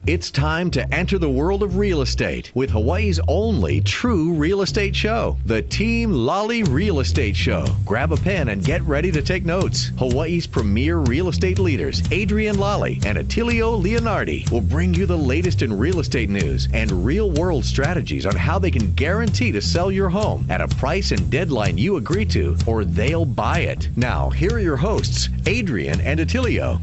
It's time to enter the world of real estate with Hawaii's only true real estate show, the Team Lally Real Estate Show. Grab a pen and get ready to take notes. Hawaii's premier real estate leaders, Adrian Lally and Attilio Leonardi, will bring you the latest in real estate news and real-world strategies on how they can guarantee to sell your home at a price and deadline you agree to, or they'll buy it. Now, here are your hosts, Adrian and Attilio.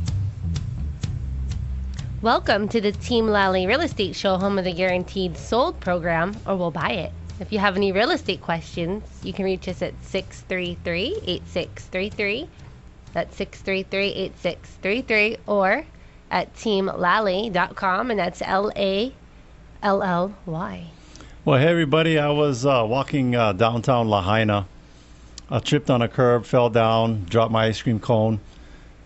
Welcome to the Team Lally Real Estate Show, home of the Guaranteed Sold program, or we'll buy it. If you have any real estate questions, you can reach us at 633-8633. That's 633-8633, or at teamlally.com, and that's Lally. Well, hey, everybody. I was walking downtown Lahaina. I tripped on a curb, fell down, dropped my ice cream cone.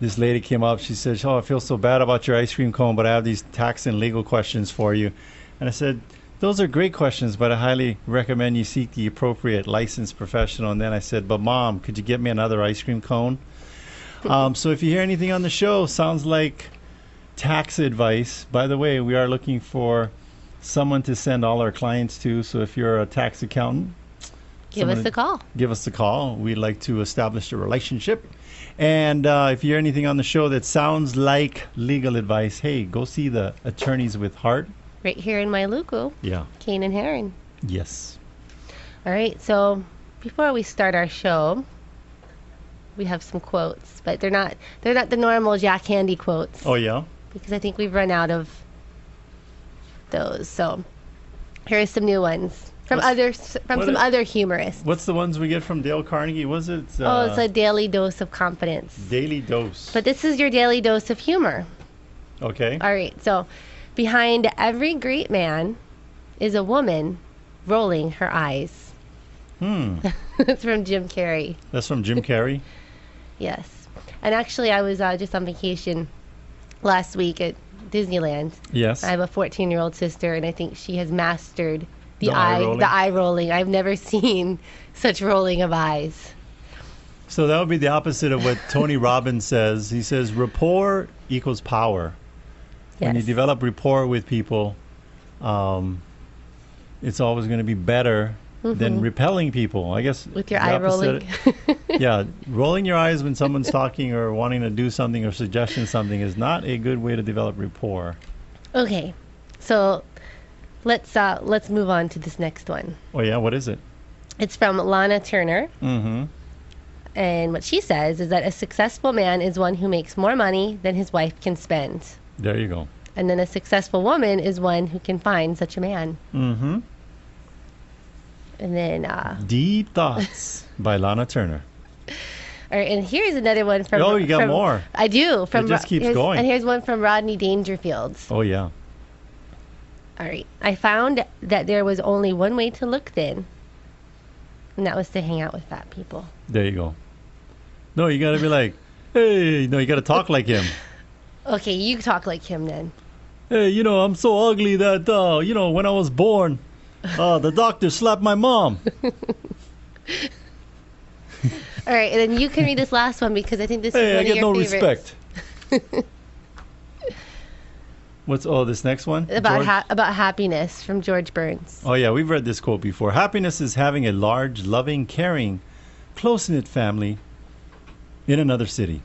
This lady came up. She said, "Oh, I feel so bad about your ice cream cone, but I have these tax and legal questions for you." And I said, "Those are great questions, but I highly recommend you seek the appropriate licensed professional." And then I said, "But Mom, could you get me another ice cream cone?" So if you hear anything on the show, sounds like tax advice. By the way, we are looking for someone to send all our clients to. So if you're a tax accountant, Give us a call. Give us a call. We'd like to establish a relationship. And if you hear anything on the show that sounds like legal advice, hey, go see the Attorneys with Heart. Right here in Mailuku. Yeah. Kane and Heron. Yes. All right, so before we start our show, we have some quotes, but they're not the normal Jack Handy quotes. Oh, yeah? Because I think we've run out of those. So here are some new ones. From some other humorists. What's the ones we get from Dale Carnegie? Was it? It's a daily dose of confidence. Daily dose. But this is your daily dose of humor. Okay. All right. So, behind every great man is a woman rolling her eyes. That's from Jim Carrey. That's from Jim Carrey? Yes. And actually, I was just on vacation last week at Disneyland. Yes. I have a 14-year-old sister, and I think she has mastered the eye rolling. I've never seen such rolling of eyes. So that would be the opposite of what Tony Robbins says. He says rapport equals power. Yes. When you develop rapport with people, it's always going to be better than repelling people. I guess with your eye rolling. Yeah, rolling your eyes when someone's talking or wanting to do something or suggesting something is not a good way to develop rapport. Okay, so let's move on to this next one. Oh yeah, what is it? It's from Lana Turner. Mm-hmm. And what she says is that a successful man is one who makes more money than his wife can spend. There you go. And then a successful woman is one who can find such a man. Mm-hmm. And then Deep Thoughts by Lana Turner. All right, and here's another one from. Oh, you got more. I do. It just keeps going. And here's one from Rodney Dangerfield. Oh yeah. All right. I found that there was only one way to look thin, and that was to hang out with fat people. There you go. No, you got to be like, hey, no, you got to talk like him. Okay, you talk like him then. Hey, I'm so ugly that, when I was born, the doctor slapped my mom. All right, and then you can read this last one because I think this is one of your favorites. Hey, I get no respect. What's this next one? About happiness from George Burns. Oh yeah, we've read this quote before. Happiness is having a large, loving, caring, close-knit family in another city.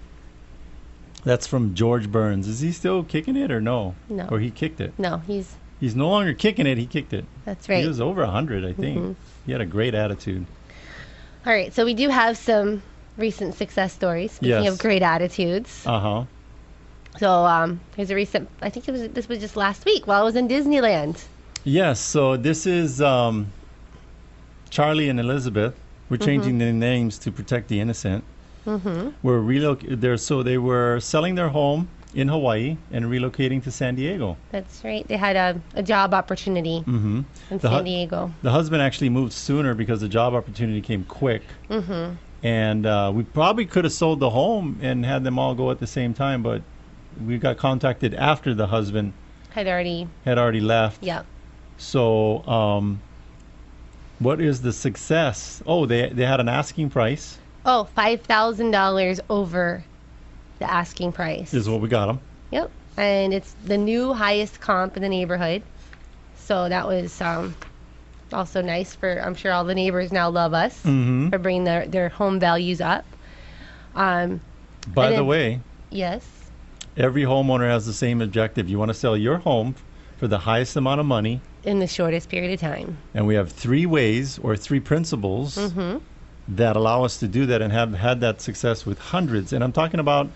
That's from George Burns. Is he still kicking it or no? No. Or he kicked it? No, he's no longer kicking it. He kicked it. That's right. He was over 100, I think. He had a great attitude. All right, so we do have some recent success stories. Speaking of great attitudes. Uh-huh. So here's a recent, I think this was just last week while I was in Disneyland. Yes, so this is Charlie and Elizabeth. We're changing their names to protect the innocent. So they were selling their home in Hawaii and relocating to San Diego. That's right. They had a job opportunity in San Diego. The husband actually moved sooner because the job opportunity came quick. And we probably could have sold the home and had them all go at the same time, but we got contacted after the husband had already left. Yeah. So what is the success? Oh, they had an asking price. Oh, $5,000 over the asking price. Is what we got them. Yep. and it's the new highest comp in the neighborhood. So that was also nice for, I'm sure all the neighbors now love us for bringing their home values up. By the way, yes, every homeowner has the same objective. You want to sell your home for the highest amount of money in the shortest period of time. And we have 3 ways or 3 principles that allow us to do that and have had that success with hundreds. And I'm talking about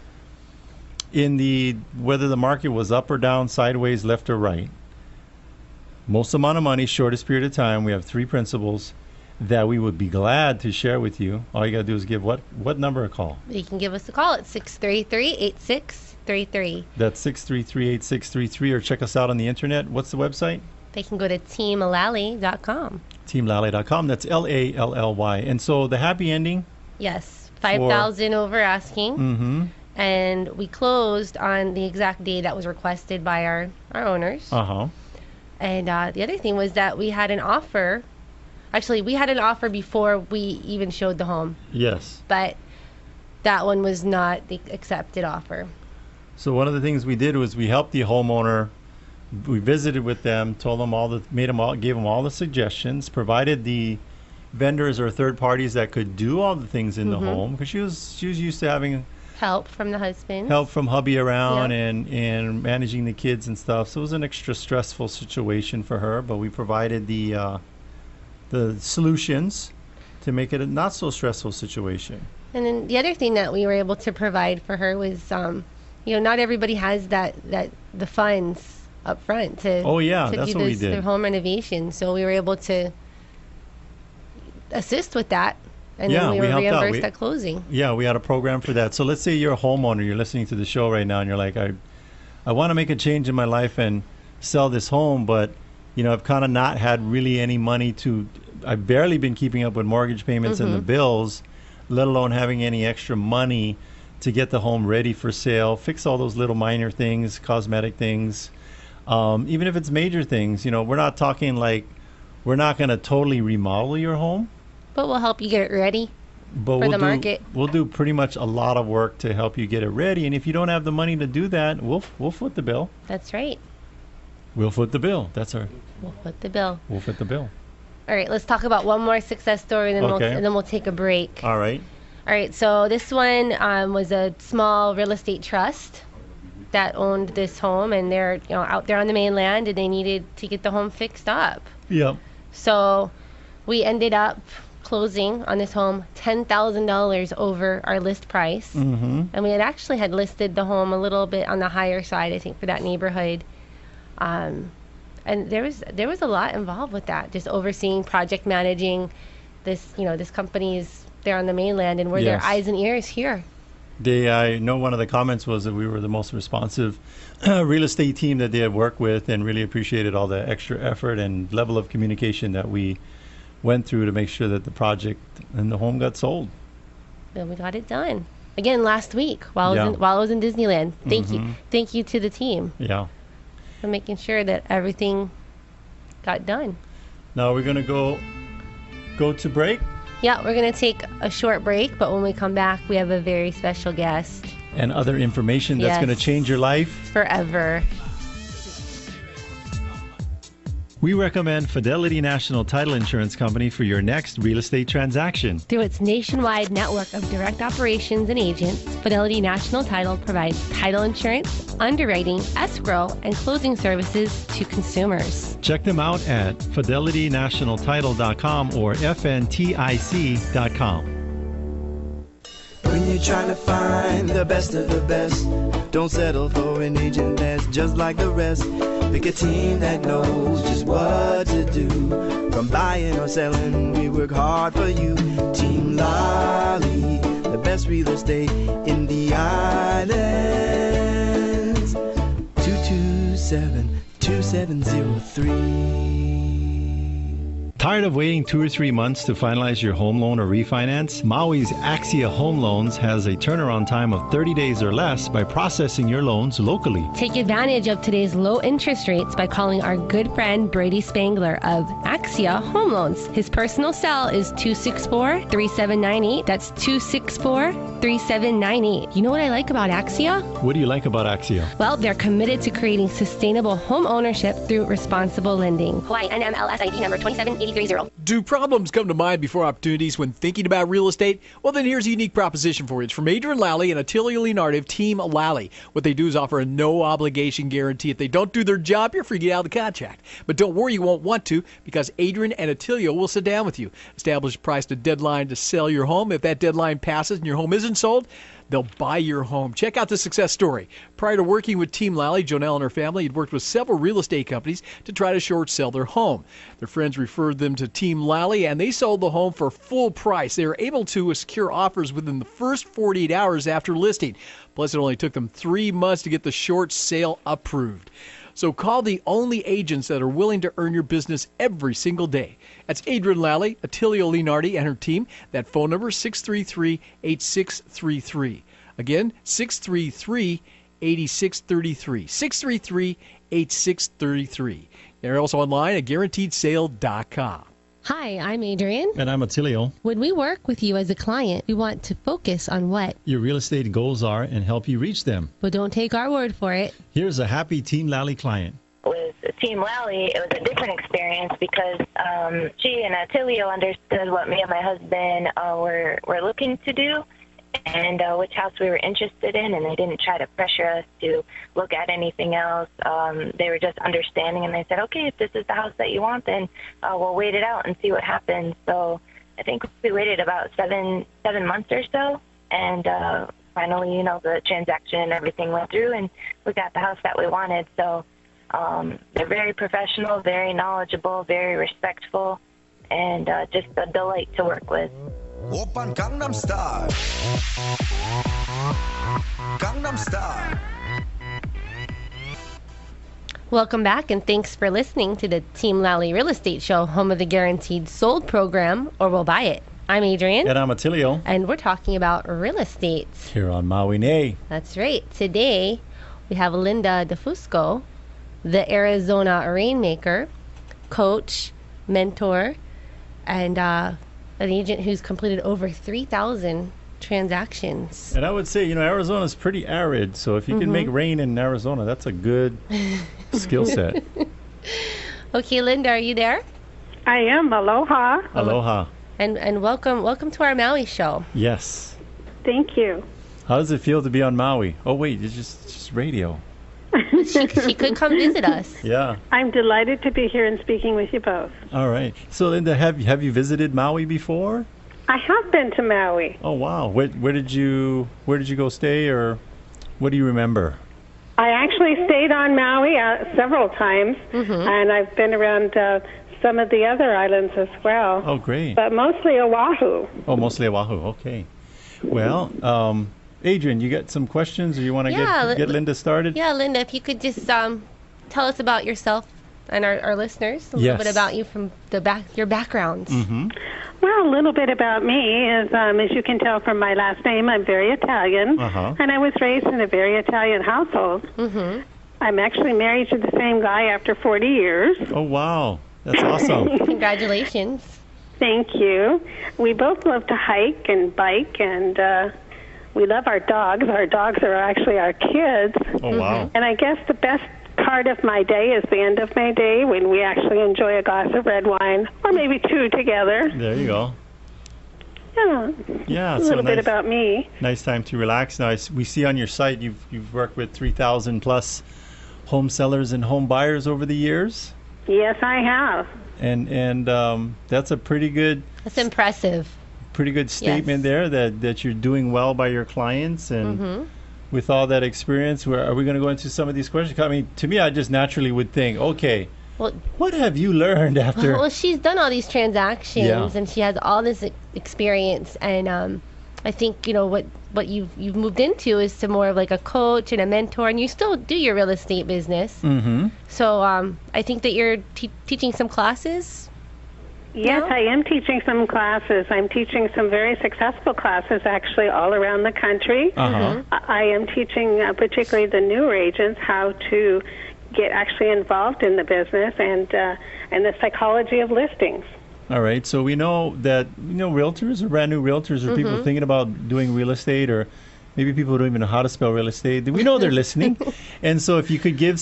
whether the market was up or down, sideways, left or right. Most amount of money, shortest period of time. We have 3 principles that we would be glad to share with you. All you got to do is give what number a call? You can give us a call at 633-8633. That's 633-8633, or check us out on the internet. What's the website? They can go to teamlally.com. Teamlally.com. That's Lally. And so the happy ending? Yes, 5,000 over asking. And we closed on the exact day that was requested by our owners. And the other thing was that we had an offer. Actually, we had an offer before we even showed the home. Yes. But that one was not the accepted offer. So one of the things we did was we helped the homeowner. We visited with them, told them gave them all the suggestions, provided the vendors or third parties that could do all the things in the home, because she was used to having help from the husband, help from hubby around, and managing the kids and stuff. So it was an extra stressful situation for her, but we provided the solutions to make it a not so stressful situation. And then the other thing that we were able to provide for her was, not everybody has the funds up front to that's do what we did. Their home renovation. So we were able to assist with that. And then we were reimbursed at closing. Yeah, we had a program for that. So let's say you're a homeowner, you're listening to the show right now, and you're like, I want to make a change in my life and sell this home, but I've kind of not had really any money I've barely been keeping up with mortgage payments and the bills, let alone having any extra money to get the home ready for sale, fix all those little minor things, cosmetic things. Even if it's major things, we're not talking like we're not going to totally remodel your home. But we'll help you get it ready for the market. We'll do pretty much a lot of work to help you get it ready. And if you don't have the money to do that, we'll foot the bill. That's right. We'll foot the bill. We'll foot the bill. We'll foot the bill. All right, let's talk about one more success story, and then we'll take a break. All right. All right, so this one was a small real estate trust that owned this home, and they're out there on the mainland, and they needed to get the home fixed up. Yep. So we ended up closing on this home $10,000 over our list price, and we had listed the home a little bit on the higher side, I think, for that neighborhood. And there was a lot involved with that, just overseeing, project managing this. This company is there on the mainland, and we're their eyes and ears here. I know one of the comments was that we were the most responsive real estate team that they had worked with, and really appreciated all the extra effort and level of communication that we went through to make sure that the project and the home got sold. And we got it done again last week while I was in Disneyland. Thank you to the team. Yeah. For making sure that everything got done. Now we're gonna go to break. Yeah, we're gonna take a short break, but when we come back, we have a very special guest and other information that's gonna change your life forever. We recommend Fidelity National Title Insurance Company for your next real estate transaction. Through its nationwide network of direct operations and agents, Fidelity National Title provides title insurance, underwriting, escrow, and closing services to consumers. Check them out at fidelitynationaltitle.com or fntic.com. When you're trying to find the best of the best, don't settle for an agent that's just like the rest. Pick a team that knows just what to do. From buying or selling, we work hard for you. Team Lally, the best real estate in the islands. 227-2703. Tired of waiting 2 or 3 months to finalize your home loan or refinance? Maui's Axia Home Loans has a turnaround time of 30 days or less by processing your loans locally. Take advantage of today's low interest rates by calling our good friend Brady Spangler of Axia Home Loans. His personal cell is 264-3798. That's 264-3798. You know what I like about Axia? What do you like about Axia? Well, they're committed to creating sustainable home ownership through responsible lending. Hawaii NMLS ID number 27830. Do problems come to mind before opportunities when thinking about real estate? Well, then here's a unique proposition for you. It's from Adrian Lally and Attilio Leonardi of Team Lally. What they do is offer a no-obligation guarantee. If they don't do their job, you're free to get out of the contract. But don't worry, you won't want to, because Adrian and Attilio will sit down with you, establish a price, a deadline to sell your home. If that deadline passes and your home isn't sold, they'll buy your home. Check out the success story. Prior to working with Team Lally, Jonelle and her family had worked with several real estate companies to try to short sell their home. Their friends referred them to Team Lally, and they sold the home for full price. They were able to secure offers within the first 48 hours after listing. Plus, it only took them 3 months to get the short sale approved. So call the only agents that are willing to earn your business every single day. That's Adrian Lally, Attilio Leonardi, and her team. That phone number is 633-8633. Again, 633-8633. 633-8633. They're also online at guaranteedsale.com. Hi, I'm Adrian. And I'm Attilio. When we work with you as a client, we want to focus on what? Your real estate goals are and help you reach them. But don't take our word for it. Here's a happy Team Lally client. With Team Lally, it was a different experience because she and Attilio understood what me and my husband were looking to do and which house we were interested in, and they didn't try to pressure us to look at anything else. They were just understanding, and they said, okay, if this is the house that you want, then we'll wait it out and see what happens. So I think we waited about seven months or so, and finally, the transaction and everything went through, and we got the house that we wanted. So they're very professional, very knowledgeable, very respectful, and just a delight to work with. Oppan Gangnam Style. Gangnam Style. Welcome back, and thanks for listening to the Team Lally Real Estate Show, home of the Guaranteed Sold program, or we'll buy it. I'm Adrian. And I'm Attilio. And we're talking about real estate. Here on Maui Nei. That's right. Today, we have Linda Fusco, the Arizona RainMaker, coach, mentor, and an agent who's completed over 3,000 transactions. And I would say, Arizona's pretty arid, so if you can make rain in Arizona, that's a good skill set. Okay, Linda, are you there? I am. Aloha. Aloha. And welcome to our Maui show. Yes. Thank you. How does it feel to be on Maui? Oh, wait, it's just radio. She could come visit us. Yeah. I'm delighted to be here and speaking with you both. All right. So, Linda, have you visited Maui before? I have been to Maui. Oh, wow. Where did you go stay, or what do you remember? I actually stayed on Maui several times, and I've been around some of the other islands as well. Oh, great. But mostly Oahu. Oh, mostly Oahu. Okay. Well, Adrian, you got some questions, or you want to get Linda started? Yeah, Linda, if you could just tell us about yourself and our listeners, a little bit about you from your background. Mm-hmm. Well, a little bit about me is, as you can tell from my last name, I'm very Italian, and I was raised in a very Italian household. Mm-hmm. I'm actually married to the same guy after 40 years. Oh, wow. That's awesome. Congratulations. Thank you. We both love to hike and bike, and we love our dogs. Our dogs are actually our kids. Oh, wow. And I guess the best part of my day is the end of my day when we actually enjoy a glass of red wine, or maybe two together. There you go. Yeah. A little bit about me. Nice time to relax. Now, we see on your site you've worked with 3,000 plus home sellers and home buyers over the years. Yes, I have. And that's a pretty good. That's impressive. Pretty good statement there that you're doing well by your clients, and with all that experience, are we going to go into some of these questions? I mean, to me, I just naturally would think, okay, well, what have you learned after? Well, she's done all these transactions, and she has all this experience, and I think what you've moved into is to more of like a coach and a mentor, and you still do your real estate business. Mm-hmm. So I think that you're teaching some classes. Yes, No? I am teaching some classes. I'm teaching some very successful classes, actually, all around the country. Uh-huh. I am teaching particularly the newer agents how to get actually involved in the business and the psychology of listings. All right. So we know that realtors or brand new realtors or people thinking about doing real estate, or maybe people don't even know how to spell real estate. We know they're listening. And so if you could give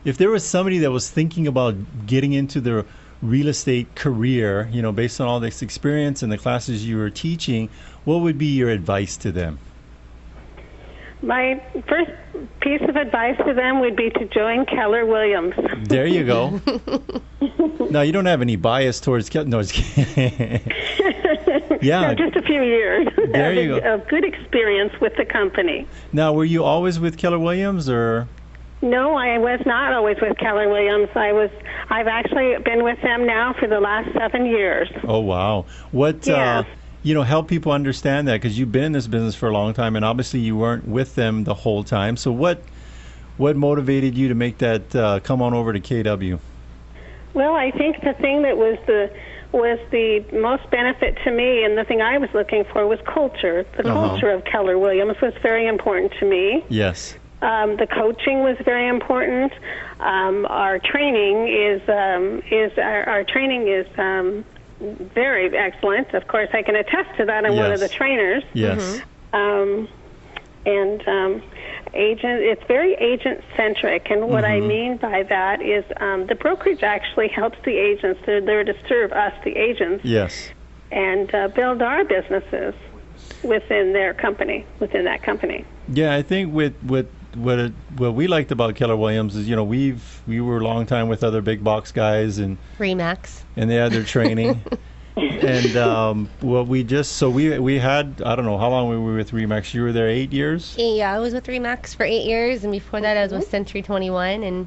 if there was somebody that was thinking about getting into the real estate career, based on all this experience and the classes you were teaching, what would be your advice to them? My first piece of advice to them would be to join Keller Williams. There you go. Now, you don't have any bias towards Keller. No, just kidding. Yeah. No, just a few years There you go. of good experience with the company. Now, were you always with Keller Williams, or? No, I was not always with Keller Williams. I've actually been with them now for the last 7 years. Oh, wow. What, Yes. help people understand that, because you've been in this business for a long time, and obviously you weren't with them the whole time. So what motivated you to make that come on over to KW? Well, I think the thing that was the most benefit to me, and the thing I was looking for, was culture. The culture of Keller Williams was very important to me. Yes. The coaching was very important. Our training is very excellent. Of course, I can attest to that. I'm one of the trainers. Yes. It's very agent-centric, and what I mean by that is the brokerage actually helps the agents. They're there to serve us, the agents, Yes. and build our businesses within that company. Yeah, I think what we liked about Keller Williams is, we were a long time with other big box guys, and RE/MAX. they had their training. And we had, I don't know how long we were with RE/MAX. You were there 8 years? Yeah, I was with RE/MAX for 8 years, and before that I was with Century 21, and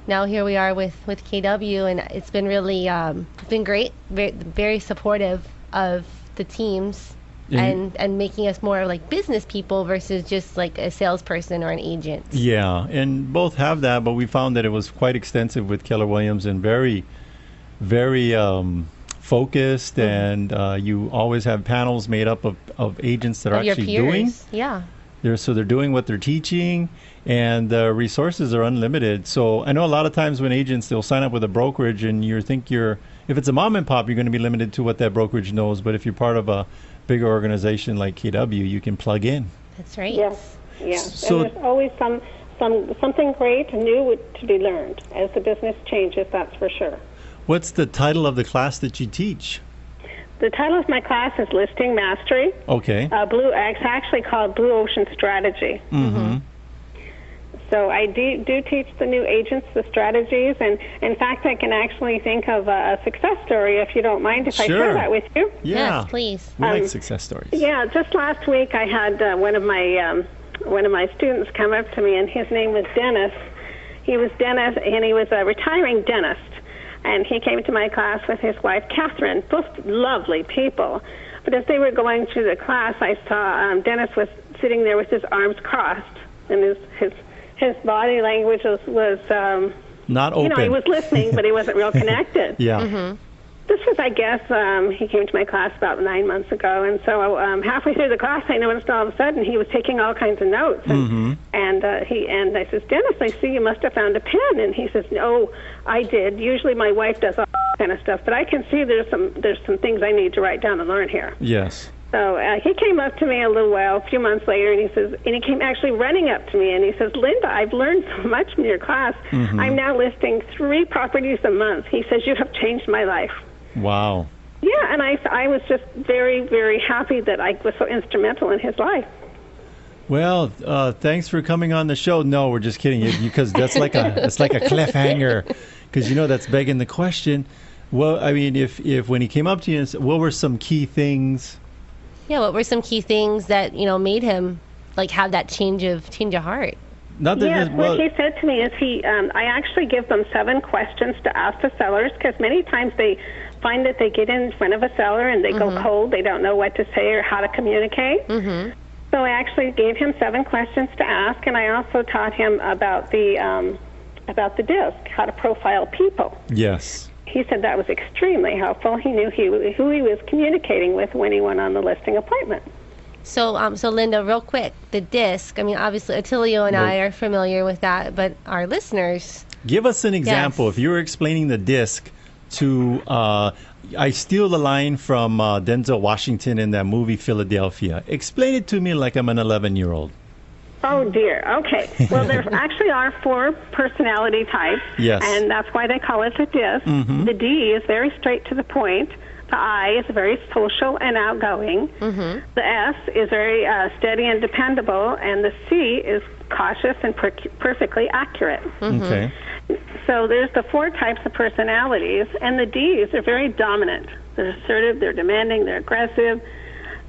now here we are with KW, and it's been really it's been great, very, very supportive of the teams. And making us more like business people versus just like a salesperson or an agent. Yeah, and both have that, but we found that it was quite extensive with Keller Williams and very, very focused, and you always have panels made up of agents that are Your actually peers. doing. Yeah. They're doing what they're teaching, and the resources are unlimited. So I know a lot of times when agents, they'll sign up with a brokerage, and if it's a mom and pop, you're going to be limited to what that brokerage knows. But if you're part of a bigger organization like KW, you can plug in. That's right. Yes. So, and there's always something great and new to be learned as the business changes, that's for sure. what's the title of the class that you teach? The title of my class is Listing Mastery. Okay. It's actually called Blue Ocean Strategy. Mm-hmm. So I do teach the new agents the strategies, and in fact, I can actually think of a success story, if you don't mind, if I share that with you. Yeah. Yes, please. We like success stories. Yeah, just last week I had one of my students come up to me, and his name was Dennis. He was Dennis, and he was a retiring dentist. And he came to my class with his wife, Catherine, both lovely people. But as they were going through the class, I saw Dennis was sitting there with his arms crossed, and his body language was not open. he was listening, but he wasn't real connected. Yeah. Mm-hmm. This was, I guess, he came to my class about 9 months ago, and so halfway through the class, I noticed all of a sudden he was taking all kinds of notes, and I says, Dennis, I see you must have found a pen, and he says, no, I did. Usually my wife does all that kind of stuff, but I can see there's some things I need to write down and learn here. Yes. So he came up to me a few months later, and he came actually running up to me, and he says, Linda, I've learned so much from your class. Mm-hmm. I'm now listing 3 properties a month. He says, you have changed my life. Wow. Yeah, and I was just very, very happy that I was so instrumental in his life. Well, thanks for coming on the show. No, we're just kidding you, because that's like a cliffhanger, because that's begging the question. Well, I mean, if when he came up to you and said, what were some key things? Yeah, what were some key things that made him like have that change of heart? Not that what he said to me is I actually give them 7 questions to ask the sellers, because many times they find that they get in front of a seller and they go cold. They don't know what to say or how to communicate. Mm-hmm. So I actually gave him 7 questions to ask, and I also taught him about the DISC, how to profile people. Yes. he said that was extremely helpful. He knew who he was communicating with when he went on the listing appointment. So, so Linda, real quick, the disc. I mean, obviously, Attilio and I are familiar with that, but our listeners. Give us an example. Yes. If you were explaining the disc to, I steal the line from Denzel Washington in that movie Philadelphia. Explain it to me like I'm an 11-year-old. Oh, dear. Okay. Well, there actually are 4 personality types. Yes. And that's why they call it the DISC. Mm-hmm. The D is very straight to the point. The I is very social and outgoing. Mm-hmm. The S is very steady and dependable. And the C is cautious and perfectly accurate. Mm-hmm. Okay. So there's the 4 types of personalities. And the Ds are very dominant. They're assertive, they're demanding, they're aggressive.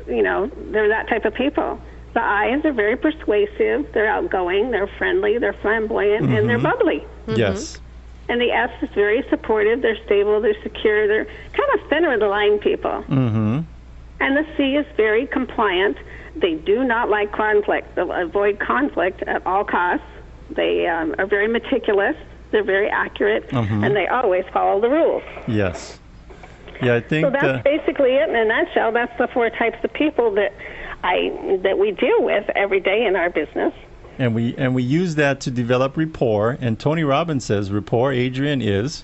You know, they're that type of people. The I's are very persuasive, they're outgoing, they're friendly, they're flamboyant, and they're bubbly. Mm-hmm. Yes. And the S is very supportive, they're stable, they're secure, they're kind of center of the line people. Mm-hmm. And the C is very compliant. They do not like conflict. They'll avoid conflict at all costs. They are very meticulous, they're very accurate, and they always follow the rules. Yes. Yeah, I think So that's basically it in a nutshell. That's the 4 types of people that we deal with every day in our business. and we use that to develop rapport. And Tony Robbins says rapport, Adrian, is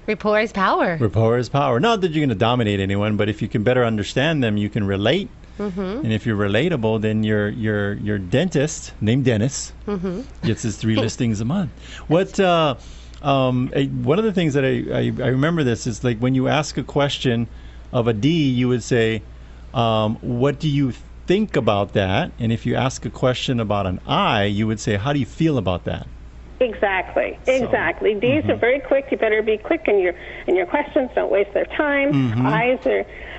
Rapport is power. rapport is power. Not that you're going to dominate anyone, but if you can better understand them, you can relate. And if you're relatable, then your dentist named Dennis gets his 3 listings a month. What one of the things that I remember this is like when you ask a question of a D, you would say, what do you think about that? And if you ask a question about an I, you would say, how do you feel about that? Exactly. D's are very quick. You better be quick in your questions. Don't waste their time.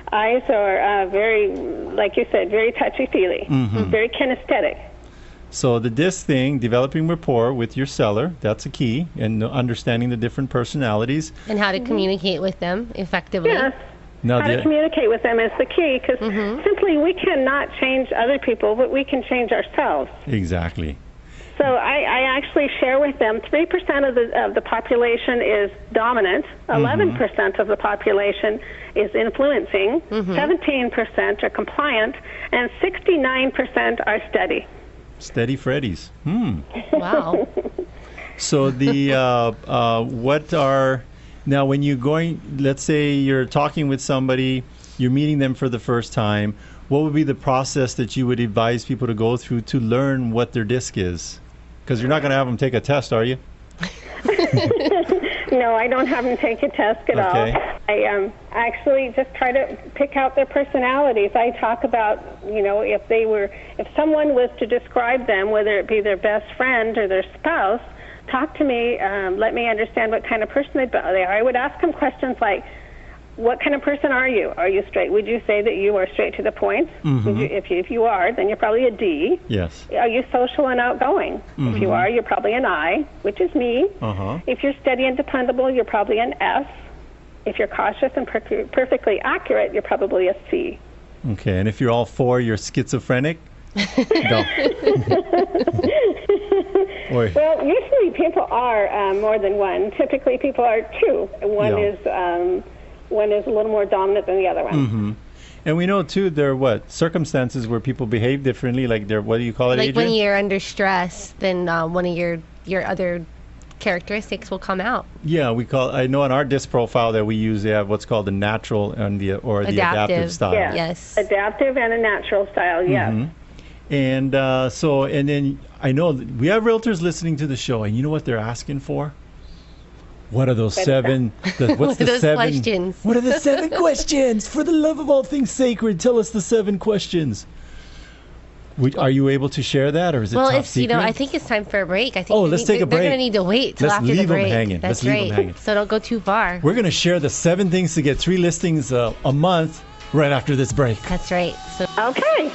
I's are very, like you said, very touchy-feely, very kinesthetic. So the DISC thing, developing rapport with your seller, that's a key, and understanding the different personalities. And how to communicate with them effectively. Yes. Now, How to communicate with them is the key, because simply we cannot change other people, but we can change ourselves. Exactly. So I actually share with them 3% of the population is dominant, 11% of the population is influencing, 17% are compliant, and 69% are steady. Steady Freddies. Wow. So the what are now when you're going? Let's say you're talking with somebody, you're meeting them for the first time. What would be the process that you would advise people to go through to learn what their DISC is? Because you're not going to have them take a test, are you? No, I don't have them take a test at all. I actually just try to pick out their personalities. I talk about, if someone was to describe them, whether it be their best friend or their spouse, talk to me, let me understand what kind of person they are. I would ask them questions like, what kind of person are you? Are you straight? Would you say that you are straight to the point? If you are, then you're probably a D. Yes. Are you social and outgoing? If you are, you're probably an I, which is me. If you're steady and dependable, you're probably an S. If you're cautious and perfectly accurate, you're probably a C. Okay, and if you're all 4, you're schizophrenic? No. Well, usually people are more than one. Typically, people are 2. One is a little more dominant than the other one. And we know, too, there are circumstances where people behave differently, like what do you call it, Like Adrian? when you're under stress, then one of your other characteristics will come out. Yeah, I know in our DISC profile that we use, they have what's called the natural and the adaptive style. Yeah. Yes. Adaptive and a natural style, yes. And and then I know we have realtors listening to the show, and you know what they're asking for? What are those 7? What's the those 7 questions? What are the 7 questions? For the love of all things sacred, tell us the 7 questions. Are you able to share that, or is it top secret? I think it's time for a break. I think let's take a break. They're going to need to wait till Let's after the leave 'em break. hanging. That's Let's leave 'em right. hanging. So don't go too far. We're going to share the 7 things to get 3 listings a month right after this break. That's right. So Okay.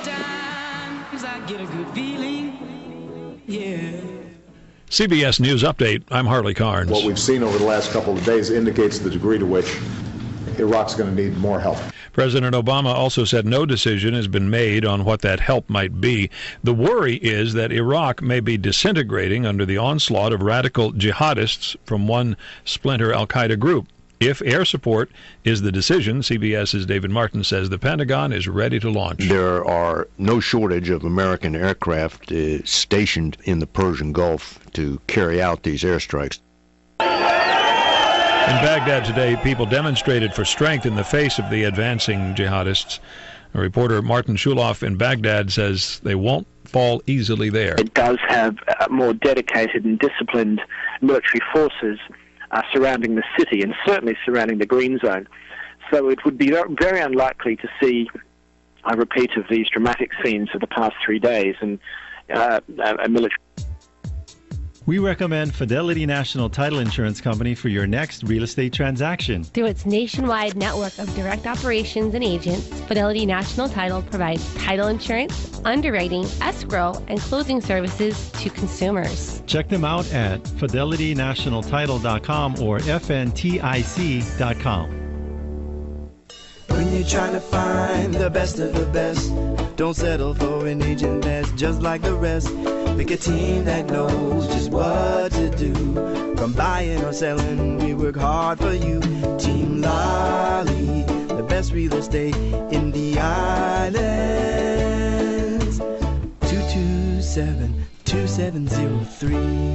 CBS News Update. I'm Harley Carnes. What we've seen over the last couple of days indicates the degree to which Iraq's going to need more help. President Obama also said no decision has been made on what that help might be. The worry is that Iraq may be disintegrating under the onslaught of radical jihadists from one splinter al-Qaeda group. If air support is the decision, CBS's David Martin says the Pentagon is ready to launch. There are no shortage of American aircraft stationed in the Persian Gulf to carry out these airstrikes. In Baghdad today, people demonstrated for strength in the face of the advancing jihadists. Reporter Martin Shuloff in Baghdad says they won't fall easily there. It does have more dedicated and disciplined military forces surrounding the city and certainly surrounding the green zone. So it would be very unlikely to see a repeat of these dramatic scenes of the past 3 days and a military. We recommend Fidelity National Title Insurance Company for your next real estate transaction. Through its nationwide network of direct operations and agents, Fidelity National Title provides title insurance, underwriting, escrow, and closing services to consumers. Check them out at fidelitynationaltitle.com or fntic.com. When you're trying to find the best of the best, don't settle for an agent that's just like the rest. Pick a team that knows just what to do. From buying or selling, we work hard for you. Team Lally, the best real estate in the islands. 227-2703.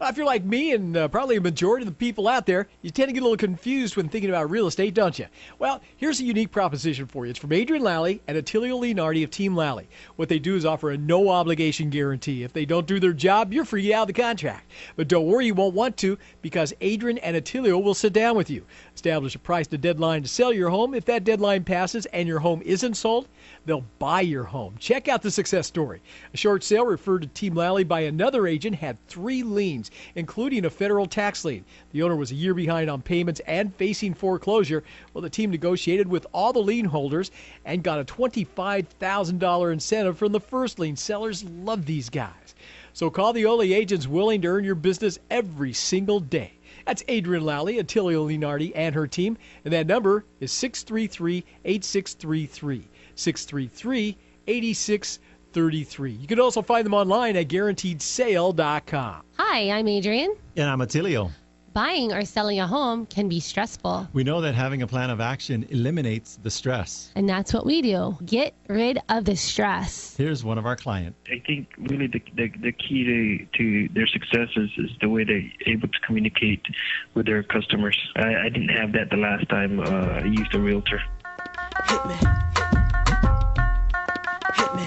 If you're like me and probably a majority of the people out there, you tend to get a little confused when thinking about real estate, don't you? Well, here's a unique proposition for you. It's from Adrian Lally and Attilio Leonardi of Team Lally. What they do is offer a no-obligation guarantee. If they don't do their job, you're free out of the contract. But don't worry, you won't want to, because Adrian and Attilio will sit down with you, establish a price to deadline to sell your home. If that deadline passes and your home isn't sold, they'll buy your home. Check out the success story. A short sale referred to Team Lally by another agent had 3 liens, including a federal tax lien. The owner was a year behind on payments and facing foreclosure. Well, the team negotiated with all the lien holders and got a $25,000 incentive from the first lien. Sellers love these guys. So call the only agents willing to earn your business every single day. That's Adrian Lally, Attilio Leonardi, and her team. And that number is 633-8633. 633-8633. You can also find them online at guaranteedsale.com. Hi, I'm Adrian. And I'm Attilio. Buying or selling a home can be stressful. We know that having a plan of action eliminates the stress. And that's what we do. Get rid of the stress. Here's one of our clients. I think really the key to their success is the way they're able to communicate with their customers. I didn't have that the last time I used a realtor. Hit me. Hit me.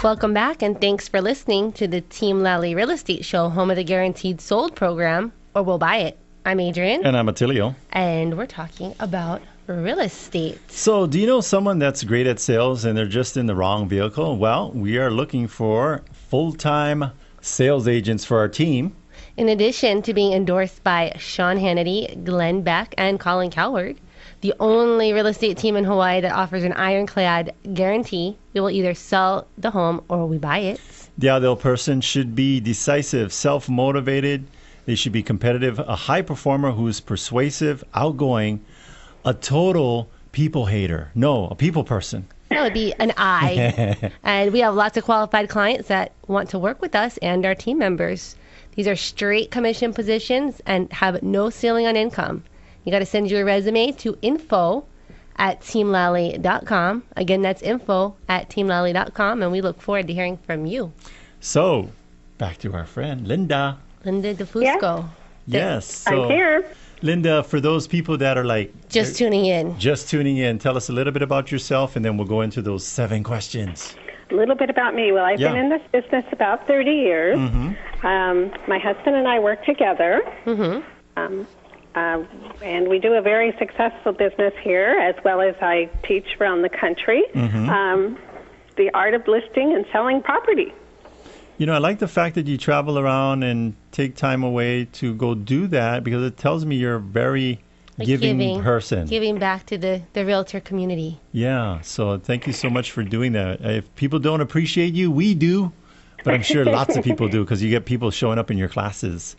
Welcome back, and thanks for listening to the Team Lally Real Estate Show, home of the Guaranteed Sold program, or We'll Buy It. I'm Adrian. And I'm Attilio. And we're talking about real estate. So do you know someone that's great at sales and they're just in the wrong vehicle? Well, we are looking for full-time sales agents for our team. In addition to being endorsed by Sean Hannity, Glenn Beck, and Colin Cowherd, the only real estate team in Hawaii that offers an ironclad guarantee, we will either sell the home or we buy it. The ideal person should be decisive, self-motivated. They should be competitive, a high performer who is persuasive, outgoing, a total people hater. No, a people person. That would be an I. And we have lots of qualified clients that want to work with us and our team members. These are straight commission positions and have no ceiling on income. You got to send your resume to info@teamlally.com. Again, that's info@teamlally.com, and we look forward to hearing from you. So, back to our friend, Linda. Linda de Fusco. Yes. So, I'm here. Linda, for those people that are like... Just tuning in, tell us a little bit about yourself, and then we'll go into those 7 questions. A little bit about me. Well, I've been in this business about 30 years. Mm-hmm. My husband and I work together. Mm-hmm. And we do a very successful business here, as well as I teach around the country, the art of listing and selling property. You know, I like the fact that you travel around and take time away to go do that, because it tells me you're a very giving person. Giving back to the realtor community. Yeah, so thank you so much for doing that. If people don't appreciate you, we do, but I'm sure lots of people do, because you get people showing up in your classes.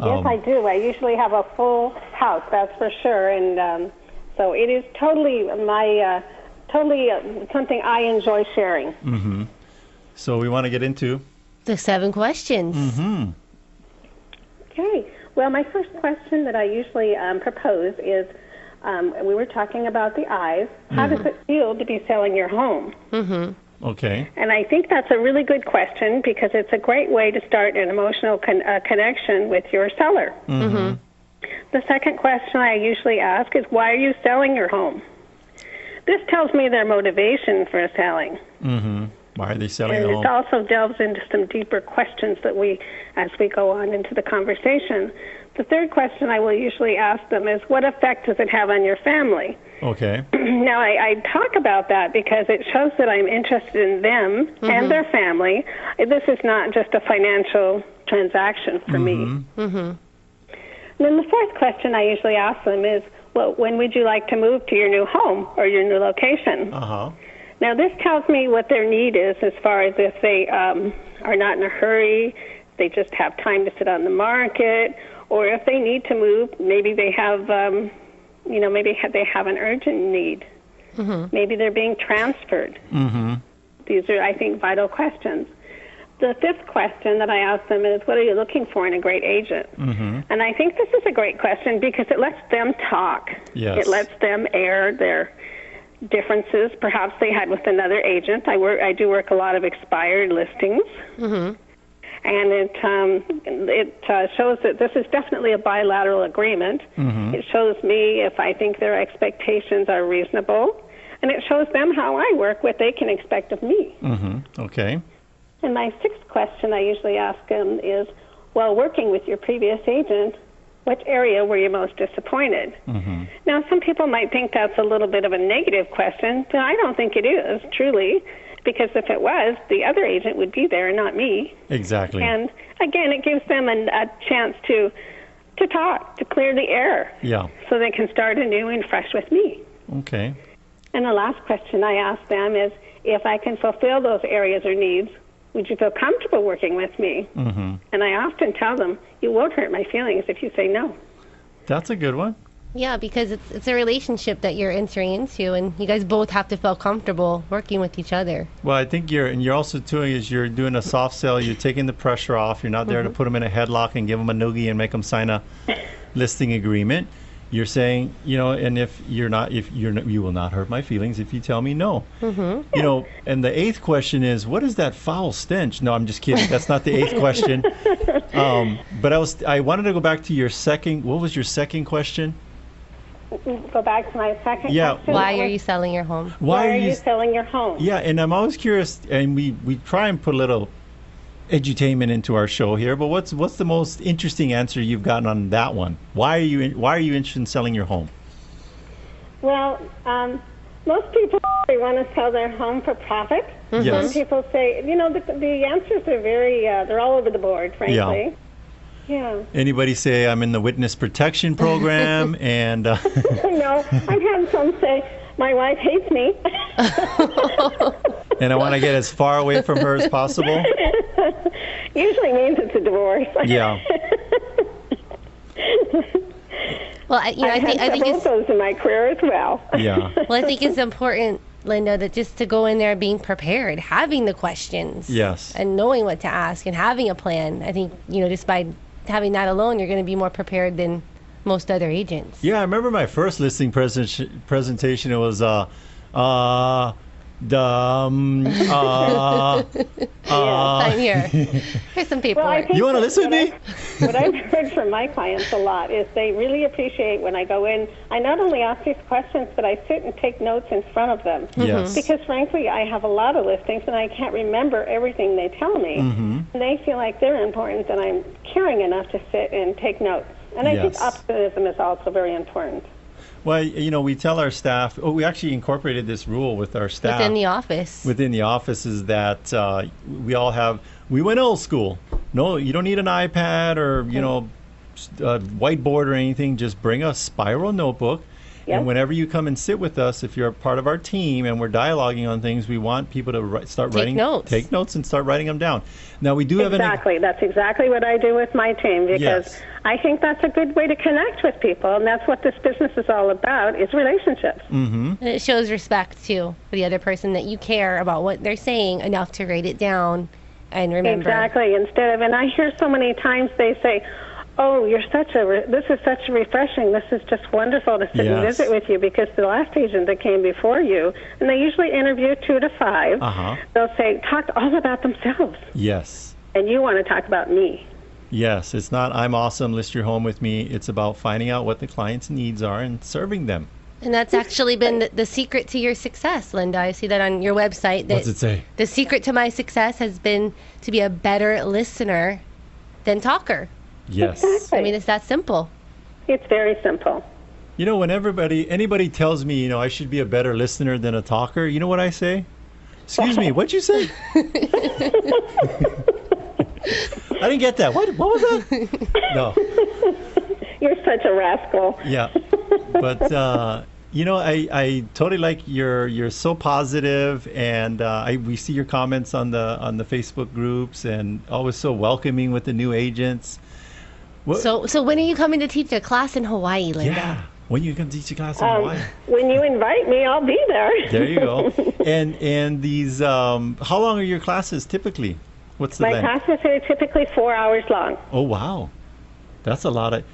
Yes, I do. I usually have a full house, that's for sure. And so it is totally something I enjoy sharing. Mm-hmm. So we want to get into the 7 questions. Mm-hmm. Okay. Well, my first question that I usually propose is, we were talking about the eyes. How does it feel to be selling your home? Okay. And I think that's a really good question because it's a great way to start an emotional connection with your seller. The second question I usually ask is, why are you selling your home? This tells me their motivation for selling. Why are they selling and the home? it also delves into some deeper questions that as we go on into the conversation. The third question I will usually ask them is, what effect does it have on your family? Okay. Now, I talk about that because it shows that I'm interested in them and their family. This is not just a financial transaction for me. And then the fourth question I usually ask them is, well, when would you like to move to your new home or your new location? Now, this tells me what their need is as far as if they are not in a hurry, they just have time to sit on the market, or if they need to move, maybe they have, maybe they have an urgent need. Maybe they're being transferred. These are, I think, vital questions. The fifth question that I ask them is, what are you looking for in a great agent? And I think this is a great question because it lets them talk. It lets them air their differences perhaps they had with another agent. I do work a lot of expired listings. And it shows that this is definitely a bilateral agreement. It shows me if I think their expectations are reasonable. And it shows them how I work, what they can expect of me. Okay. And my sixth question I usually ask them is, while working with your previous agent, which area were you most disappointed? Now, some people might think that's a little bit of a negative question, but I don't think it is, truly, because if it was, the other agent would be there, not me. Exactly. And, again, it gives them a chance to talk, to clear the air, so they can start anew and fresh with me. Okay. And the last question I ask them is, if I can fulfill those areas or needs, would you feel comfortable working with me? And I often tell them, you won't hurt my feelings if you say no. That's a good one. Yeah, because it's a relationship that you're entering into, and you guys both have to feel comfortable working with each other. Well, I think you're also doing is you're doing a soft sell. You're taking the pressure off. You're not there to put them in a headlock and give them a noogie and make them sign a listing agreement. You're saying, and if you're not, you will not hurt my feelings if you tell me no. And the eighth question is, what is that foul stench? No, I'm just kidding. That's not the eighth question. But I wanted to go back to your second. What was your second question? Go back to my second question. Why are you selling your home? Why are you selling your home? Yeah, and I'm always curious, and we try and put a little edutainment into our show here, but what's the most interesting answer you've gotten on that one? Why are you interested in selling your home? Well, most people want to sell their home for profit. Some people say, the answers are they're all over the board, frankly. Yeah. Anybody say I'm in the witness protection program and no, I've had some say my wife hates me. And I want to get as far away from her as possible. Usually means it's a divorce. Well, I think both those in my career as well. Well, I think it's important, Linda, that just to go in there being prepared, having the questions, and knowing what to ask, and having a plan. I think just by having that alone, you're going to be more prepared than most other agents. Yeah, I remember my first listing presentation. It was Same here. Here's some paperwork. You want to listen with me? What I've heard from my clients a lot is they really appreciate when I go in. I not only ask these questions, but I sit and take notes in front of them. Because frankly, I have a lot of listings and I can't remember everything they tell me. And they feel like they're important and I'm caring enough to sit and take notes. And I think optimism is also very important. Well, we tell our staff, we actually incorporated this rule with our staff. Within the office. Within the office is that we went old school. No, you don't need an iPad or, a whiteboard or anything. Just bring a spiral notebook. And whenever you come and sit with us, if you're a part of our team and we're dialoguing on things, we want people to take notes and start writing them down. Now, we do have That's exactly what I do with my team because I think that's a good way to connect with people, and that's what this business is all about, is relationships. And it shows respect, too, for the other person, that you care about what they're saying enough to write it down and remember. Exactly. And I hear so many times they say, Oh, this is such refreshing. This is just wonderful to sit and visit with you, because the last agent that came before you, and they usually interview 2 to 5, they'll say, talk all about themselves. Yes. And you want to talk about me. Yes, it's not I'm awesome, list your home with me. It's about finding out what the client's needs are and serving them. And that's actually been the secret to your success, Linda. I see that on your website. What's it say? The secret to my success has been to be a better listener than talker. Yes. Exactly. I mean, it's that simple. It's very simple. You know, when anybody tells me, I should be a better listener than a talker, you know what I say? Excuse me, what'd you say? I didn't get that. What was that? No. You're such a rascal. Yeah. But, I totally like you're so positive, and we see your comments on the Facebook groups, and always so welcoming with the new agents. So when are you coming to teach a class in Hawaii, Linda? Yeah. When you come teach a class in Hawaii? When you invite me, I'll be there. There you go. And these, how long are your classes typically? What's the length? My classes are typically 4 hours long. Oh, wow. That's a lot of...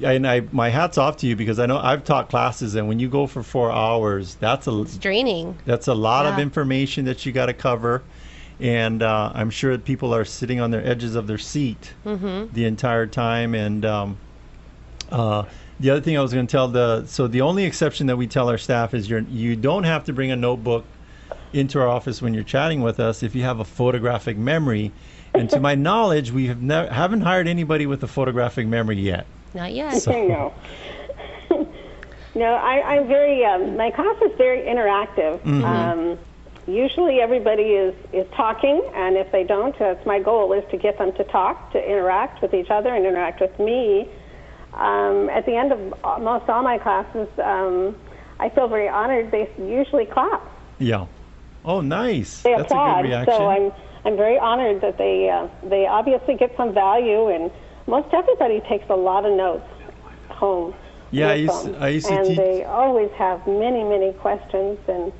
And my hat's off to you, because I know I've taught classes, and when you go for 4 hours, it's draining. That's a lot of information that you got to cover, and I'm sure that people are sitting on their edges of their seat the entire time. And the other thing I was going to tell the only exception that we tell our staff is you don't have to bring a notebook into our office when you're chatting with us if you have a photographic memory. And to my knowledge, we haven't hired anybody with a photographic memory yet. Not yet. No. No, I'm very, my class is very interactive. Usually everybody is talking, and if they don't, that's my goal, is to get them to talk, to interact with each other and interact with me. At the end of most all my classes, I feel very honored. They usually clap. Yeah. Oh, nice. They That's applaud. a good reaction. So I'm very honored that they obviously get some value, and most everybody takes a lot of notes home. Yeah, I used to teach. And they always have many, many questions and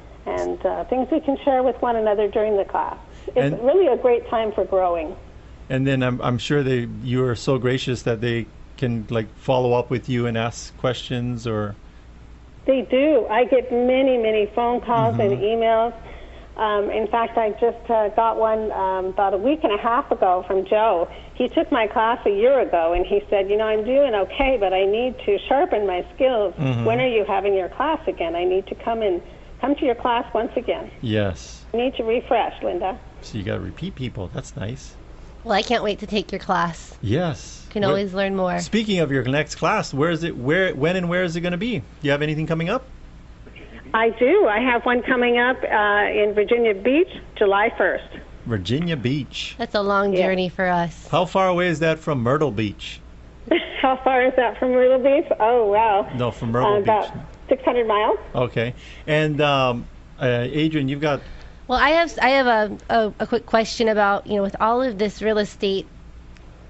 things we can share with one another during the class. It's really a great time for growing. And then I'm sure you are so gracious that they can follow up with you and ask questions, or... They do. I get many, many phone calls and emails. In fact, I just got one about a week and a half ago from Joe. He took my class a year ago, and he said, I'm doing okay, but I need to sharpen my skills. When are you having your class again? I need to come to your class once again. Yes. I need to refresh, Linda. So you got to repeat people. That's nice. Well, I can't wait to take your class. Yes. You can always learn more. Speaking of your next class, where is it? When and where is it going to be? Do you have anything coming up? I do. I have one coming up in Virginia Beach, July 1st. Virginia Beach. That's a long journey for us. How far away is that from Myrtle Beach? How far is that from Myrtle Beach? Oh, wow. No, from Myrtle Beach. About 600 miles. Okay. And Adrian, you've got... Well, I have a quick question about, with all of this real estate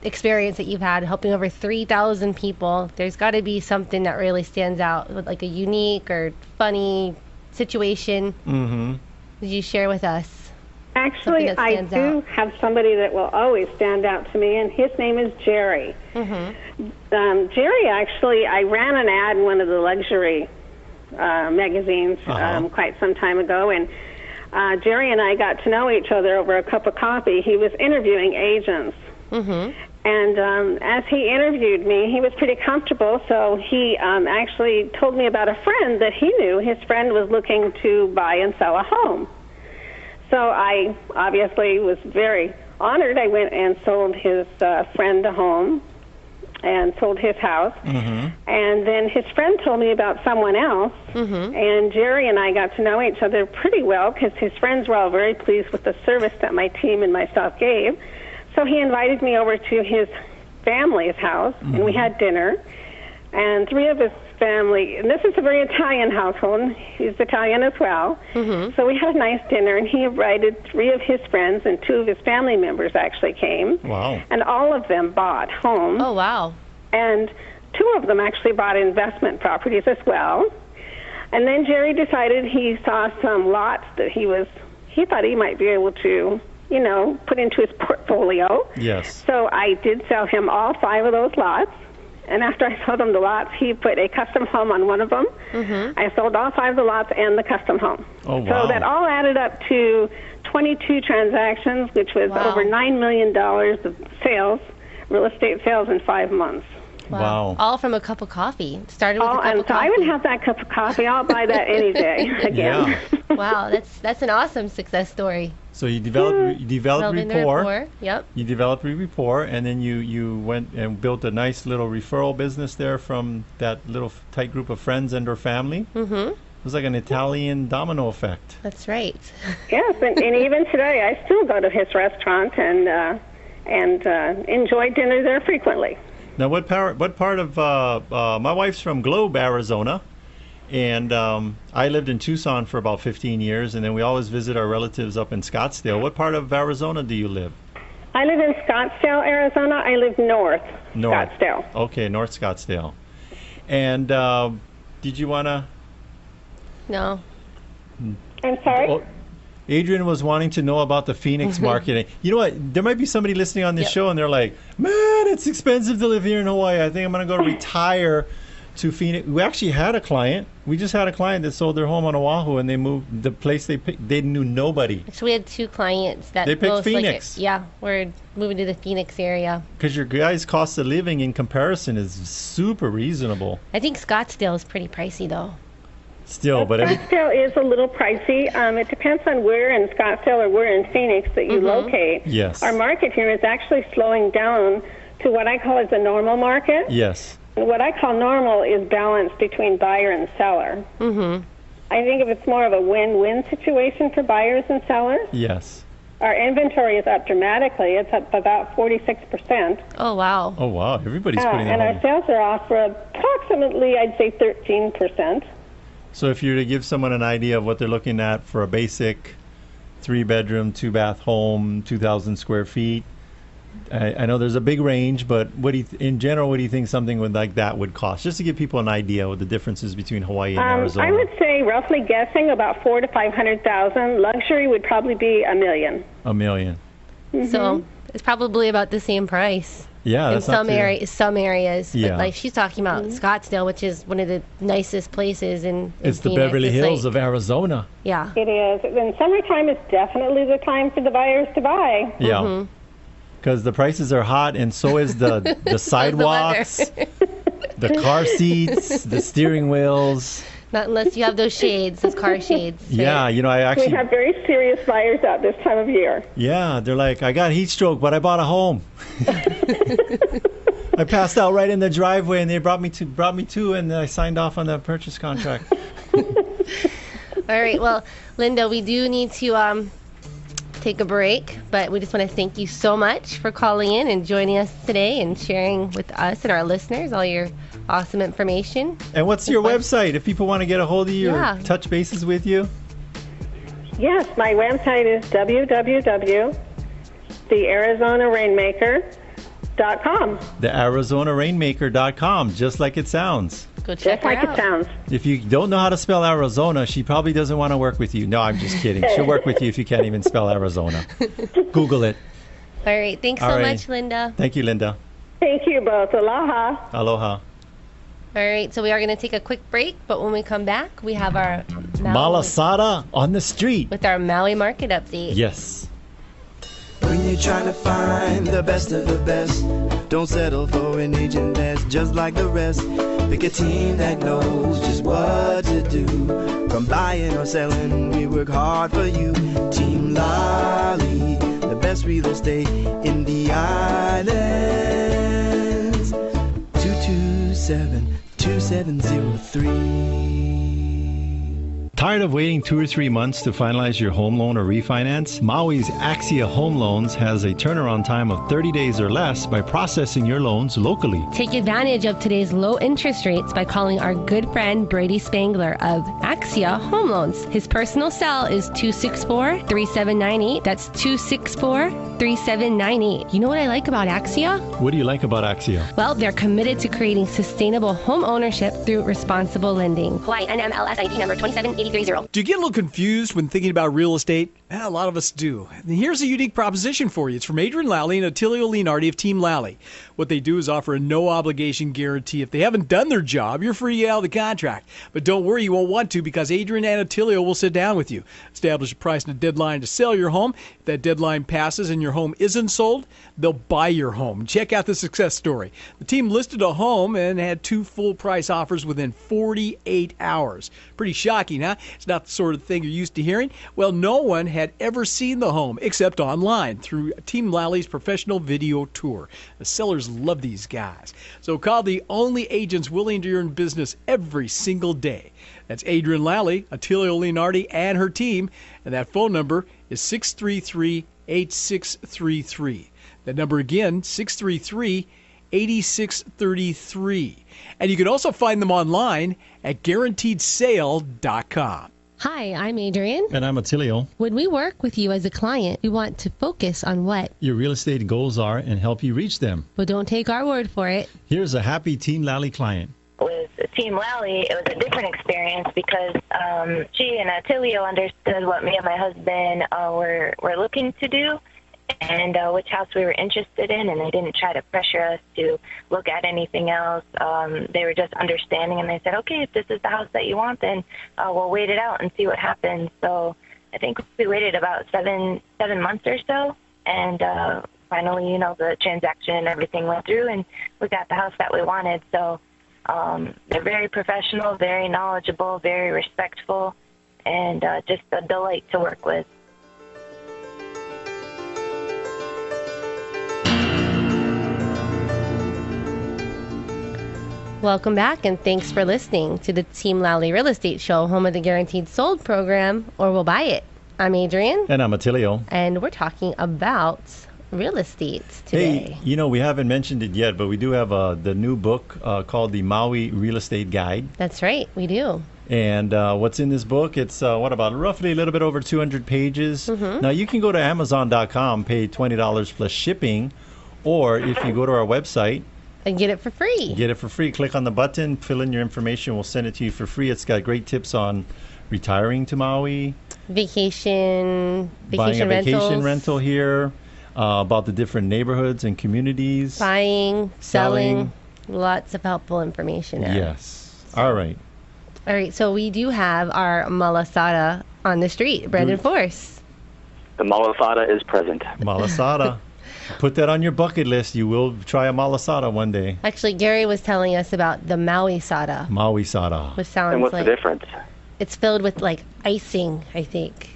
experience that you've had, helping over 3,000 people, there's got to be something that really stands out, like a unique or funny situation. Would you share with us? Actually, I do have somebody that will always stand out to me, and his name is Jerry. Jerry, actually, I ran an ad in one of the luxury magazines quite some time ago, and Jerry and I got to know each other over a cup of coffee. He was interviewing agents. And as he interviewed me, he was pretty comfortable, so he actually told me about a friend that he knew. His friend was looking to buy and sell a home. So I obviously was very honored. I went and sold his friend a home and sold his house. And then his friend told me about someone else, and Jerry and I got to know each other pretty well because his friends were all very pleased with the service that my team and myself gave. So he invited me over to his family's house, and we had dinner. And 3 of his family, and this is a very Italian household. He's Italian as well. So we had a nice dinner, and he invited 3 of his friends, and 2 of his family members actually came. Wow. And all of them bought homes. Oh, wow. And 2 of them actually bought investment properties as well. And then Jerry decided he saw some lots that he thought he might be able to put into his portfolio. Yes. So I did sell him all 5 of those lots. And after I sold him the lots, he put a custom home on one of them. I sold all 5 of the lots and the custom home. Oh, wow. So that all added up to 22 transactions, which was over $9 million of sales, real estate sales in 5 months. Wow. All from a cup of coffee. Started with a cup and of so coffee. I would have that cup of coffee. I'll buy that any day again. Yeah. Wow, that's an awesome success story. So you developed Developing the rapport. Yep. You developed a rapport, and then you went and built a nice little referral business there from that little tight group of friends and/or family. It was like an Italian domino effect. That's right. Yes, and even today I still go to his restaurant and enjoy dinner there frequently. Now, what part of my wife's from Globe, Arizona, and I lived in Tucson for about 15 years, and then we always visit our relatives up in Scottsdale. What part of Arizona do you live? I live in Scottsdale, Arizona. I live north. Scottsdale. Okay, North Scottsdale. And did you want to? No. I'm sorry? Oh, Adrian was wanting to know about the Phoenix market. You know what? There might be somebody listening on this show, and they're like, man, it's expensive to live here in Hawaii. I think I'm going to go retire to Phoenix. We actually had a client. We just had a client that sold their home on Oahu, and they moved the place they picked. They knew nobody. So we had 2 clients that they picked both Phoenix. We're moving to the Phoenix area. Because your guys' cost of living in comparison is super reasonable. I think Scottsdale is pretty pricey though. Still, but Scottsdale is a little pricey. It depends on where in Scottsdale or where in Phoenix that you locate. Yes. Our market here is actually slowing down to what I call is the normal market. Yes. What I call normal is balance between buyer and seller. I think if it's more of a win-win situation for buyers and sellers. Yes. Our inventory is up dramatically. It's up about 46%. Oh, wow. Oh, wow. Everybody's putting and their our sales are off for approximately, I'd say, 13%. So if you were to give someone an idea of what they're looking at for a basic 3-bedroom, 2-bath home, 2,000 square feet, I know there's a big range, but in general, what do you think something like that would cost? Just to give people an idea what the differences between Hawaii and Arizona. I would say, roughly guessing, about $400,000 to $500,000. Luxury would probably be $1 million. $1 million. So it's probably about the same price. Yeah, in some areas. Yeah. But like she's talking about Scottsdale, which is one of the nicest places in It's the Phoenix. Beverly Hills of Arizona. Yeah. It is. And summertime is definitely the time for the buyers to buy. Yeah. Because the prices are hot, and so is the sidewalks, the car seats, the steering wheels. Not unless you have those shades, those car shades. Right? Yeah, I actually... We have very serious buyers out this time of year. Yeah, they're like, I got heat stroke, but I bought a home. I passed out right in the driveway, and they brought me to, and I signed off on the purchase contract. All right, well, Linda, we do need to take a break, but we just want to thank you so much for calling in and joining us today and sharing with us and our listeners all your awesome information. And what's your website if people want to get a hold of you or touch bases with you? Yes, my website is www.thearizonarainmaker.com. TheArizonaRainmaker.com, just like it sounds. Go check her out. Just like it sounds. If you don't know how to spell Arizona, she probably doesn't want to work with you. No, I'm just kidding. She'll work with you if you can't even spell Arizona. Google it. All right. Thanks so much, Linda. Thank you, Linda. Thank you both. Aloha. Aloha. All right. So we are going to take a quick break, but when we come back, we have our Malasada on the street with our Maui market update. Yes. When you're trying to find the best of the best, don't settle for an agent that's just like the rest. Pick a team that knows just what to do. From buying or selling, we work hard for you. Team Lally, the best real estate in the islands. 227-2703. Tired of waiting 2 or 3 months to finalize your home loan or refinance? Maui's Axia Home Loans has a turnaround time of 30 days or less by processing your loans locally. Take advantage of today's low interest rates by calling our good friend Brady Spangler of Axia Home Loans. His personal cell is 264-3798. That's 264-3798. You know what I like about Axia? What do you like about Axia? Well, they're committed to creating sustainable home ownership through responsible lending. Hawaii NMLS ID number 2780. 830. Do you get a little confused when thinking about real estate? A lot of us do. And here's a unique proposition for you. It's from Adrian Lally and Attilio Leonardi of Team Lally. What they do is offer a no-obligation guarantee. If they haven't done their job, you're free to get out of the contract. But don't worry, you won't want to, because Adrian and Attilio will sit down with you, establish a price and a deadline to sell your home. If that deadline passes and your home isn't sold, they'll buy your home. Check out the success story. The team listed a home and had 2 full-price offers within 48 hours. Pretty shocking, huh? It's not the sort of thing you're used to hearing. Well, no one had ever seen the home except online through Team Lally's professional video tour. The sellers love these guys. So call the only agents willing to earn business every single day. That's Adrian Lally, Attilio Leonardi, and her team. And that phone number is 633-8633. That number again, 633-8633. And you can also find them online at guaranteedsale.com. Hi, I'm Adrian. And I'm Attilio. When we work with you as a client, we want to focus on what your real estate goals are and help you reach them. But don't take our word for it. Here's a happy Team Lally client. With Team Lally, it was a different experience because she and Attilio understood what me and my husband were looking to do and which house we were interested in, and they didn't try to pressure us to look at anything else. They were just understanding, and they said, okay, if this is the house that you want, then we'll wait it out and see what happens. So I think we waited about seven months or so, and finally, the transaction and everything went through, and we got the house that we wanted. So they're very professional, very knowledgeable, very respectful, and just a delight to work with. Welcome back, and thanks for listening to the Team Lally Real Estate Show, home of the Guaranteed Sold program, or we'll buy it. I'm Adrian. And I'm Attilio. And we're talking about real estate today. Hey, we haven't mentioned it yet, but we do have the new book called the Maui Real Estate Guide. That's right, we do. And what's in this book? It's roughly a little bit over 200 pages. Mm-hmm. Now, you can go to Amazon.com, pay $20 plus shipping, or if you go to our website, and get it for free. Get it for free. Click on the button, fill in your information. We'll send it to you for free. It's got great tips on retiring to Maui, vacation buying a rentals, vacation rental here, about the different neighborhoods and communities, buying, selling. Lots of helpful information there. Yes. All right. So we do have our malasada on the street. Brandon Force. The malasada is present. Malasada. Put that on your bucket list. You will try a malasada one day. Actually, Gary was telling us about the Maui sada. Maui sada. Which sounds and what's the difference? It's filled with icing, I think.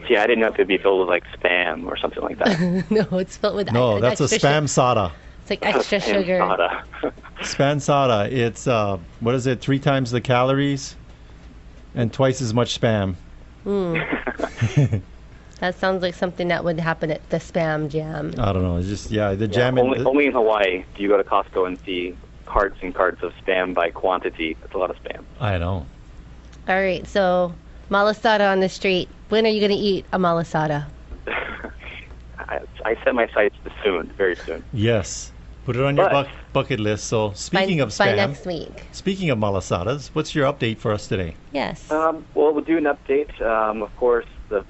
See, I didn't know if it'd be filled with spam or something like that. No, it's filled with No, that's a spam sada. It's like extra sugar. Sada. Spam sada. It's 3 times the calories and twice as much spam. That sounds like something that would happen at the Spam Jam. I don't know. It's just, the jam. Only in Hawaii do you go to Costco and see carts and carts of spam by quantity. That's a lot of spam. I know. All right, so malasada on the street. When are you going to eat a malasada? I set my sights soon, very soon. Yes. Put it on your bucket list. So speaking of spam, by next week. Speaking of malasadas, what's your update for us today? Yes. Well, we'll do an update. Of course, the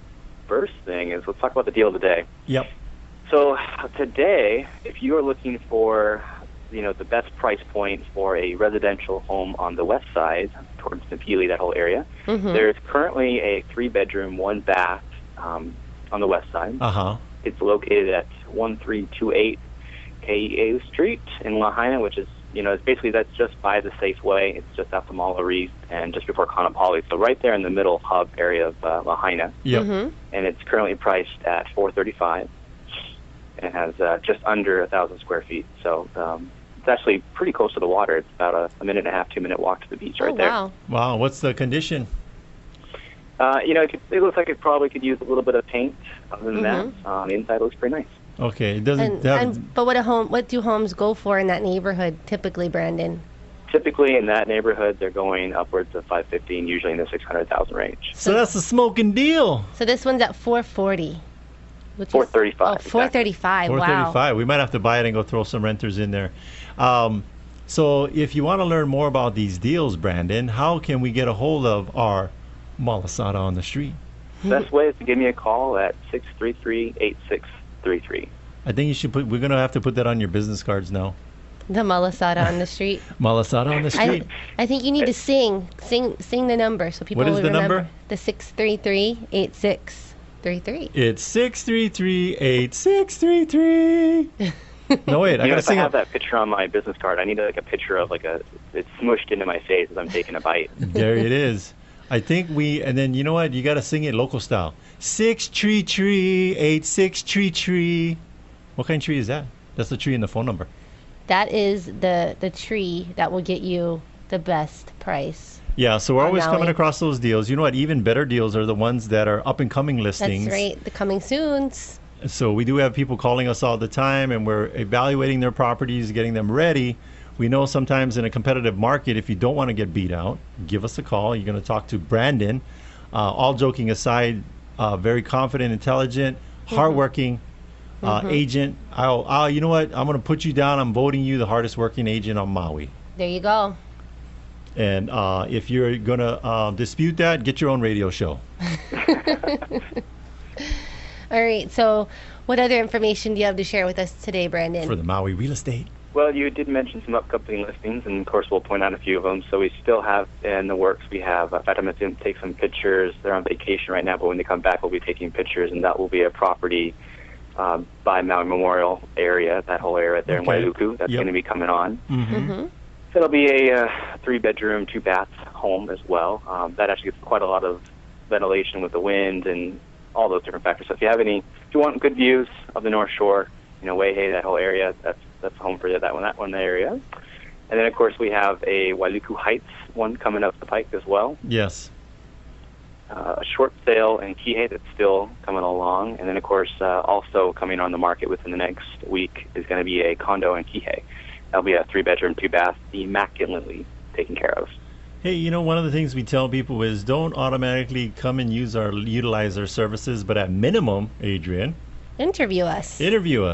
first thing is let's talk about the deal of the day. Yep. So today, if you are looking for, the best price point for a residential home on the west side, towards Napili, that whole area, there's currently a 3-bedroom, 1-bath on the west side. Uh-huh. It's located at 1328 KEA Street in Lahaina, which is, that's just by the Safeway. It's just after Mala Reef and just before Kaanapali. So right there in the middle hub area of Lahaina. Yep. And it's currently priced at $435 and has just under 1,000 square feet. So it's actually pretty close to the water. It's about a 1.5, 2-minute walk to the beach right there. Wow. Wow. What's the condition? It looks like it probably could use a little bit of paint. Other than that, the inside looks pretty nice. Okay, it doesn't. But what do homes go for in that neighborhood typically, Brandon? Typically in that neighborhood, they're going upwards of $515, usually in the $600,000 range. So that's a smoking deal. So this one's at $440. $435. Oh, $435. Wow. $435. We might have to buy it and go throw some renters in there. So if you want to learn more about these deals, Brandon, how can we get a hold of our Malasada on the street. Best way is to give me a call at 633-8633. I think you should we're going to have to put that on your business cards now. The Malasada on the street. Malasada on the street. I think you need to sing the number so people What is will the remember. number? The 633-8633. It's 633-8633. No, wait, I got to If I sing have it. that picture on my business card, I need a picture of it's smushed into my face as I'm taking a bite. There it is. I think and then you know what? You got to sing it local style. 633-8633. What kind of tree is that? That's the tree in the phone number. That is the tree that will get you the best price. Yeah, so we're on always coming Maui. across those deals. You know what? Even better deals are the ones that are up and coming listings. That's right. The coming soons. So we do have people calling us all the time, and we're evaluating their properties, getting them ready. We know sometimes in a competitive market, if you don't want to get beat out, give us a call. You're going to talk to Brandon. All joking aside, very confident, intelligent, hardworking agent. You know what? I'm going to put you down. I'm voting you the hardest working agent on Maui. There you go. And if you're going to dispute that, get your own radio show. All right. So what other information do you have to share with us today, Brandon? For the Maui real estate. Well, you did mention some upcoming listings, and of course we'll point out a few of them. So we still have in the works, we have Fatima to take some pictures. They're on vacation right now, but when they come back, we'll be taking pictures, and that will be a property by Maui Memorial area, that whole area there in Wailuku. That's going to be coming on. Mm-hmm. So it'll be a 3-bedroom, 2-bath home as well. That actually gets quite a lot of ventilation with the wind and all those different factors. So if you want good views of the North Shore, Waihe, that whole area, that's home for that one area. And then, of course, we have a Wailuku Heights one coming up the pike as well. Yes. A short sale in Kihei that's still coming along. And then, of course, also coming on the market within the next week is going to be a condo in Kihei. That'll be a 3-bedroom, 2-bath, immaculately taken care of. Hey, one of the things we tell people is don't automatically come and utilize our services, but at minimum, Adrian, interview us.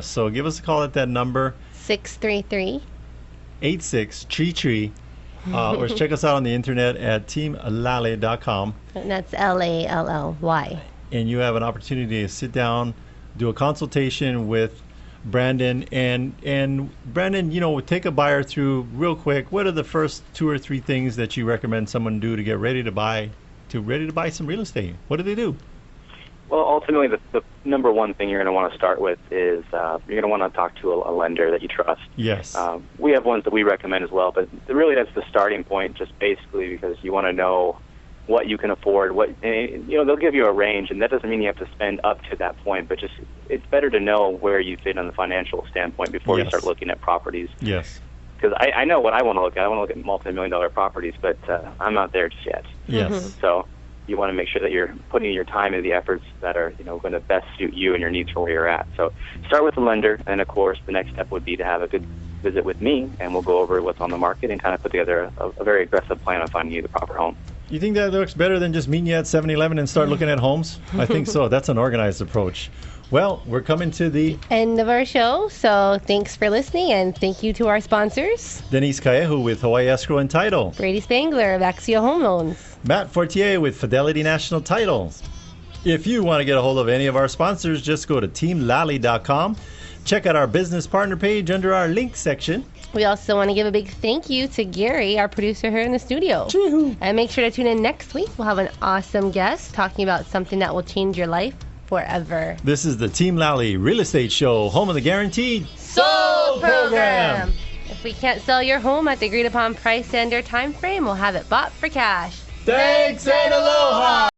So give us a call at that number 633-8633. Or check us out on the internet at teamlally.com. And that's Lally. And you have an opportunity to sit down, do a consultation with Brandon, and Brandon, take a buyer through real quick. What are the first 2 or 3 things that you recommend someone do to get ready to buy some real estate? What do they do? Well, ultimately, the number one thing you're going to want to start with is you're going to want to talk to a lender that you trust. Yes. We have ones that we recommend as well, but really that's the starting point, just basically because you want to know what you can afford. They'll give you a range, and that doesn't mean you have to spend up to that point, but just it's better to know where you fit on the financial standpoint before you start looking at properties. Yes. Because I know what I want to look at. I want to look at multi-million-dollar properties, but I'm not there just yet. Yes. So you want to make sure that you're putting your time into the efforts that are, going to best suit you and your needs for where you're at. So start with the lender, and of course, the next step would be to have a good visit with me, and we'll go over what's on the market and kind of put together a very aggressive plan on finding you the proper home. You think that looks better than just meeting you at 7-Eleven and start looking at homes? I think so. That's an organized approach. Well, we're coming to the end of our show, so thanks for listening, and thank you to our sponsors. Denise Kaehu with Hawaii Escrow and Title. Brady Spangler of Axia Home Loans. Matt Fortier with Fidelity National Titles. If you want to get a hold of any of our sponsors, just go to teamlally.com. Check out our business partner page under our link section. We also want to give a big thank you to Gary, our producer here in the studio. Chee-hoo. And make sure to tune in next week. We'll have an awesome guest talking about something that will change your life forever. This is the Team Lally Real Estate Show, home of the guaranteed sold program. If we can't sell your home at the agreed upon price and or time frame, we'll have it bought for cash. Thanks and aloha!